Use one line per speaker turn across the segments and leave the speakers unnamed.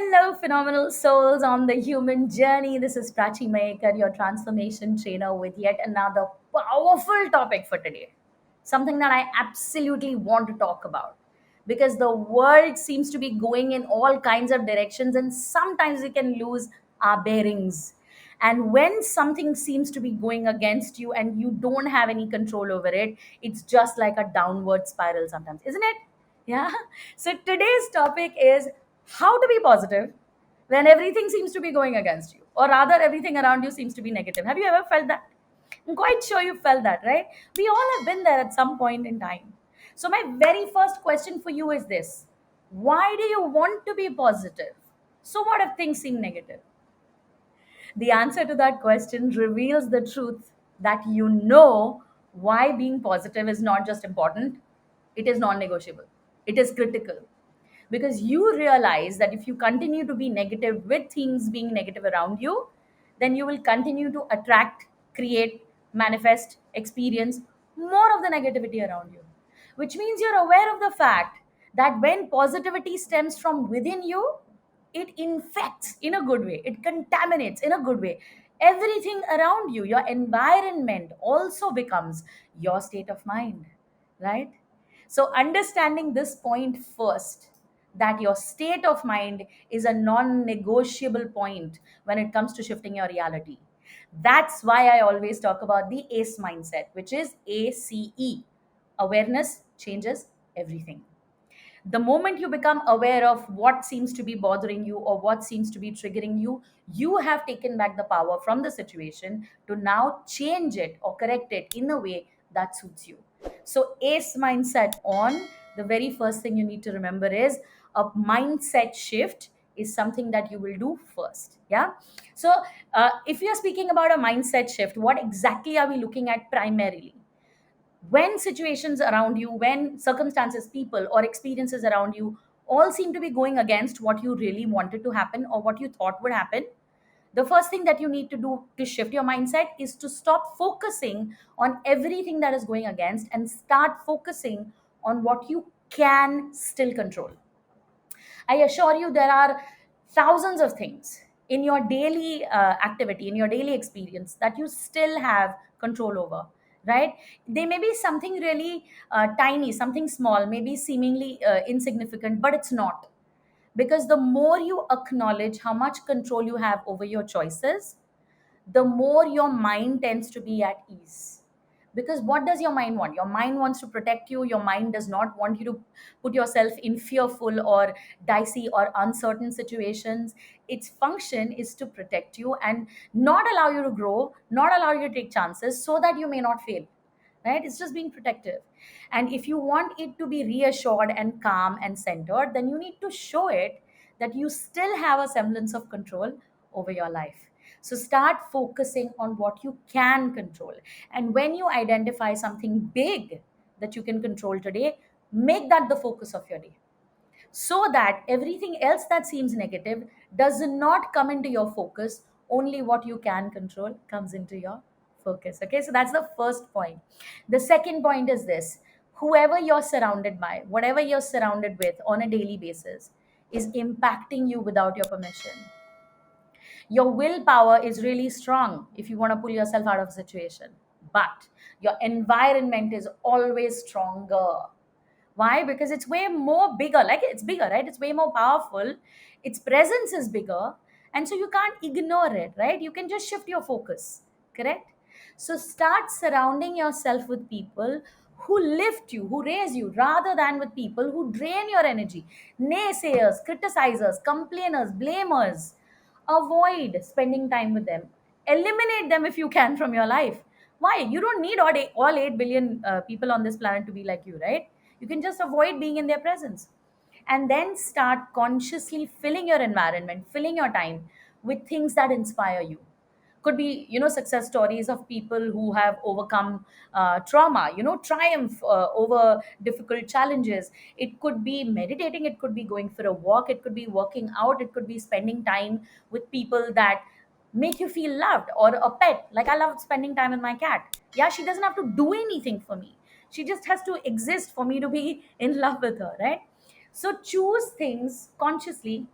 Hello, phenomenal souls on the human journey. This is Prachi Mayekar, your transformation trainer, with yet another powerful topic for today. Something that I absolutely want to talk about because the world seems to be going in all kinds of directions, and sometimes we can lose our bearings. And when something seems to be going against you and you don't have any control over it, it's just like a downward spiral sometimes, isn't it? Yeah. So today's topic is how to be positive when everything seems to be going against you, or rather, everything around you seems to be negative. Have you ever felt that? I'm quite sure you felt that, right? We all have been there at some point in time. So, my very first question for you is this: why do you want to be positive? So, what if things seem negative? The answer to that question reveals the truth that you know why being positive is not just important, it is non negotiable, it is critical. Because you realize that if you continue to be negative with things being negative around you, then you will continue to attract, create, manifest, experience more of the negativity around you. Which means you're aware of the fact that when positivity stems from within you, it infects in a good way, it contaminates in a good way everything around you. Your environment also becomes your state of mind, right? So understanding this point first, that your state of mind is a non negotiable point when it comes to shifting your reality. That's why I always talk about the ACE mindset, which is ACE: awareness changes everything. The moment you become aware of what seems to be bothering you or what seems to be triggering you, you have taken back the power from the situation to now change it or correct it in a way that suits you. So, ACE mindset on, the very first thing you need to remember is a mindset shift is something that you will do first. Yeah. So, if we are speaking about a mindset shift, what exactly are we looking at primarily? When situations around you, when circumstances, people, or experiences around you all seem to be going against what you really wanted to happen or what you thought would happen, the first thing that you need to do to shift your mindset is to stop focusing on everything that is going against and start focusing on what you can still control. I assure you, there are thousands of things in your daily activity, in your daily experience, that you still have control over, right? They may be something really tiny, something small, maybe seemingly insignificant, but it's not. Because the more you acknowledge how much control you have over your choices, the more your mind tends to be at ease. Because what does your mind want? Your mind wants to protect you. Your mind does not want you to put yourself in fearful or dicey or uncertain situations. Its function is to protect you and not allow you to grow, not allow you to take chances so that you may not fail. Right? It's just being protective. And if you want it to be reassured and calm and centered, then you need to show it that you still have a semblance of control over your life. So start focusing on what you can control. And when you identify something big that you can control today, make that the focus of your day, so that everything else that seems negative does not come into your focus. Only what you can control comes into your focus. Okay, so that's the first point. The second point is this: whoever you're surrounded by, whatever you're surrounded with on a daily basis, is impacting you without your permission. Your willpower is really strong if you want to pull yourself out of a situation, but your environment is always stronger. Why? Because it's way more bigger. Like, it's bigger, right? It's way more powerful. Its presence is bigger. And so you can't ignore it, right? You can just shift your focus, correct? So start surrounding yourself with people who lift you, who raise you, rather than with people who drain your energy. Naysayers, criticizers, complainers, blamers. Avoid spending time with them. Eliminate them if you can from your life. Why? You don't need all 8 billion people on this planet to be like you, right? You can just avoid being in their presence. And then start consciously filling your environment, filling your time with things that inspire you. Could be, success stories of people who have overcome trauma, triumph over difficult challenges. It could be meditating, it could be going for a walk, it could be working out, it could be spending time with people that make you feel loved, or a pet. Like, I love spending time with my cat. Yeah, she doesn't have to do anything for me, she just has to exist for me to be in love with her, right? So choose things consciously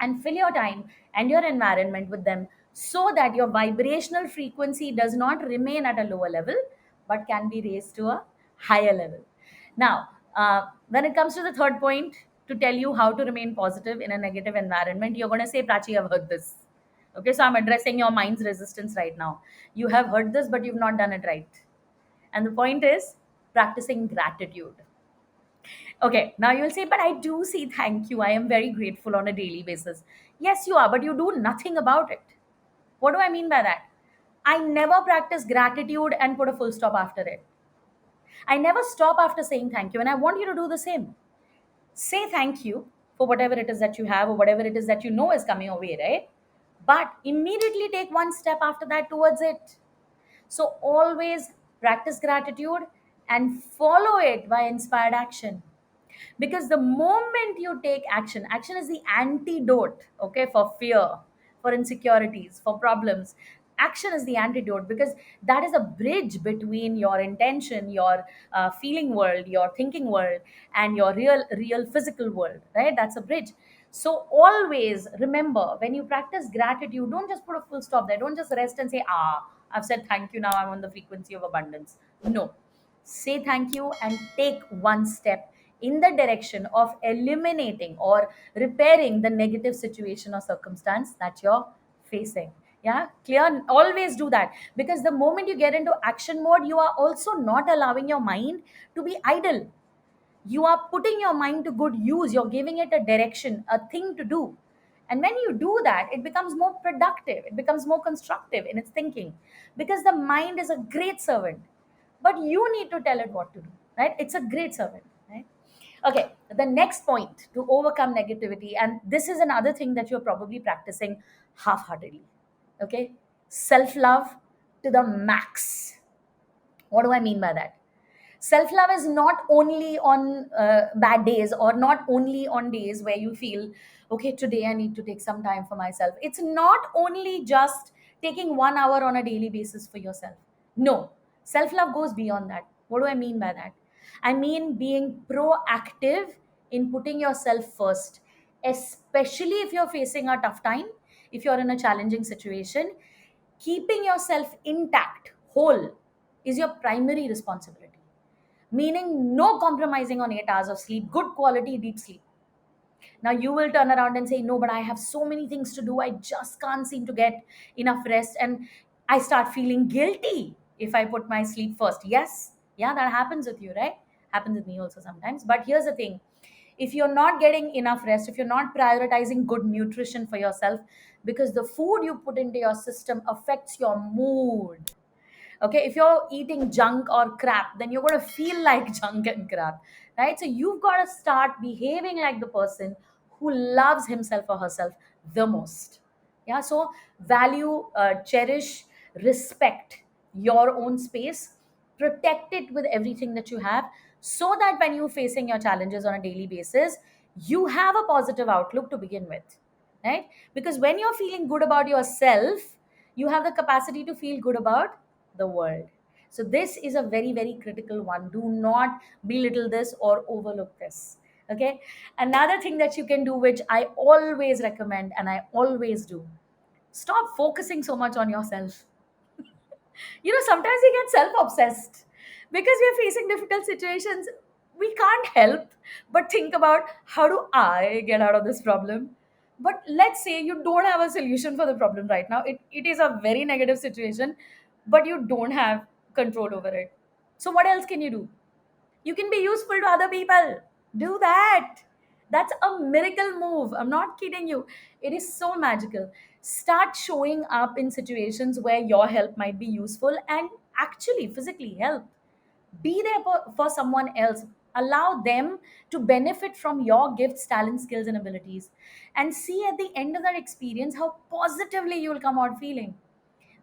and fill your time and your environment with them so that your vibrational frequency does not remain at a lower level but can be raised to a higher level. Now, when it comes to the third point, to tell you how to remain positive in a negative environment, you're going to say, Prachi, I've heard this. Okay, so I'm addressing your mind's resistance right now. You have heard this, but you've not done it right. And the point is practicing gratitude. Okay, now you'll say, but I do say thank you. I am very grateful on a daily basis. Yes, you are, but you do nothing about it. What do I mean by that? I never practice gratitude and put a full stop after it. I never stop after saying thank you. And I want you to do the same. Say thank you for whatever it is that you have or whatever it is that you know is coming your way, right? But immediately take one step after that towards it. So always practice gratitude and follow it by inspired action. Because the moment you take action, action is the antidote, okay, for fear, for insecurities, for problems. Action is the antidote because that is a bridge between your intention, your feeling world, your thinking world, and your real physical world, right? That's a bridge. So always remember, when you practice gratitude, don't just put a full stop there. Don't just rest and say, I've said thank you, now I'm on the frequency of abundance. No, say thank you and take one step in the direction of eliminating or repairing the negative situation or circumstance that you're facing. Yeah, clear. Always do that, because the moment you get into action mode, you are also not allowing your mind to be idle. You are putting your mind to good use. You're giving it a direction, a thing to do. And when you do that, it becomes more productive, it becomes more constructive in its thinking, because the mind is a great servant, but you need to tell it what to do, right? It's a great servant, right? Okay, the next point to overcome negativity, and this is another thing that you're probably practicing half-heartedly. Okay, self-love to the max. What do I mean by that? Self love is not only on bad days, or not only on days where you feel, okay, today I need to take some time for myself. It's not only just taking 1 hour on a daily basis for yourself. No, self love goes beyond that. What do I mean by that? I mean being proactive in putting yourself first, especially if you're facing a tough time, if you're in a challenging situation. Keeping yourself intact, whole, is your primary responsibility, meaning no compromising on 8 hours of sleep, good quality deep sleep. Now you will turn around and say, no, but I have so many things to do. I just can't seem to get enough rest. And I start feeling guilty if I put my sleep first. Yes, yeah, that happens with you, right? Happens with me also sometimes. But here's the thing, if you're not getting enough rest, if you're not prioritizing good nutrition for yourself, because the food you put into your system affects your mood. Okay, if you're eating junk or crap, then you're going to feel like junk and crap, right? So you've got to start behaving like the person who loves himself or herself the most. Yeah, so value, cherish, respect your own space, protect it with everything that you have, so that when you're facing your challenges on a daily basis, you have a positive outlook to begin with, right? Because when you're feeling good about yourself, you have the capacity to feel good about the world. So this is a very, very critical one. Do not belittle this or overlook this. Okay. Another thing that you can do, which I always recommend and I always do, stop focusing so much on yourself. Sometimes we get self obsessed because we are facing difficult situations. We can't help but think about, how do I get out of this problem? But let's say you don't have a solution for the problem right now. It is a very negative situation, but you don't have control over it. So, what else can you do? You can be useful to other people. Do that. That's a miracle move. I'm not kidding you. It is so magical. Start showing up in situations where your help might be useful and actually physically help. Be there for someone else. Allow them to benefit from your gifts, talents, skills, and abilities. And see at the end of that experience how positively you will come out feeling.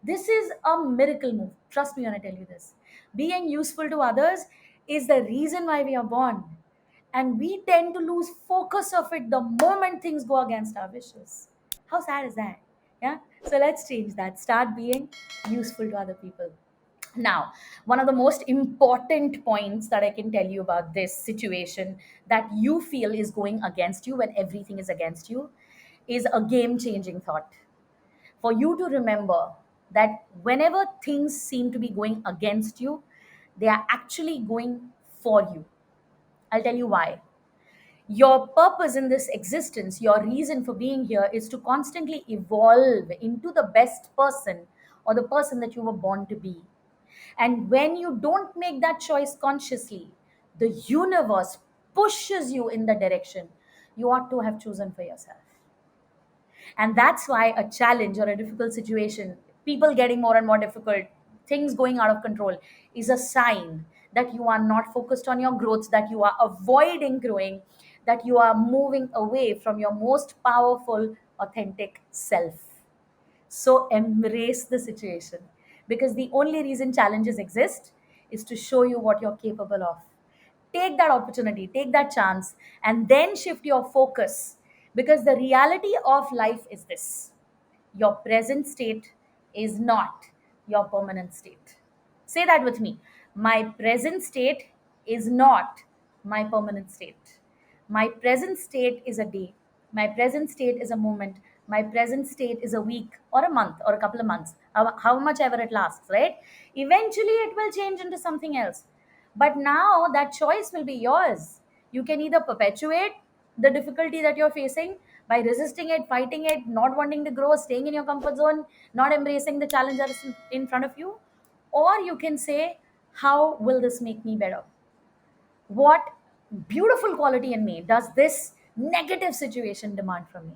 This is a miracle move. Trust me when I tell you this. Being useful to others is the reason why we are born. And we tend to lose focus of it the moment things go against our wishes. How sad is that? Yeah? So let's change that. Start being useful to other people. Now, one of the most important points that I can tell you about this situation that you feel is going against you when everything is against you is a game changing thought. For you to remember that whenever things seem to be going against you, they are actually going for you. I'll tell you why. Your purpose in this existence, your reason for being here, is to constantly evolve into the best person or the person that you were born to be. And when you don't make that choice consciously, the universe pushes you in the direction you ought to have chosen for yourself. And that's why a challenge or a difficult situation, people getting more and more difficult, things going out of control, is a sign that you are not focused on your growth, that you are avoiding growing, that you are moving away from your most powerful, authentic self. So embrace the situation, because the only reason challenges exist is to show you what you're capable of. Take that opportunity, take that chance, and then shift your focus, because the reality of life is this: your present state is not your permanent state. Say that with me. My present state is not my permanent state. My present state is a day. My present state is a moment. My present state is a week or a month or a couple of months, how much ever it lasts, right? Eventually, it will change into something else. But now that choice will be yours. You can either perpetuate the difficulty that you're facing by resisting it, fighting it, not wanting to grow, staying in your comfort zone, not embracing the challenge that is in front of you. Or you can say, how will this make me better? What beautiful quality in me does this negative situation demand from me?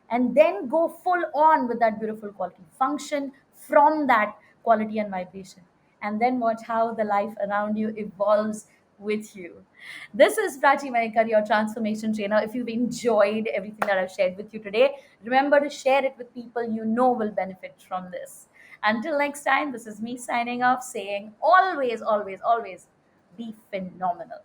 And then go full on with that beautiful quality, function from that quality and vibration, and then watch how the life around you evolves with you. This is Prachi Mayekar, your transformation trainer. If you've enjoyed everything that I've shared with you today, remember to share it with people you know will benefit from this. Until next time, this is me signing off, saying always, always, always be phenomenal.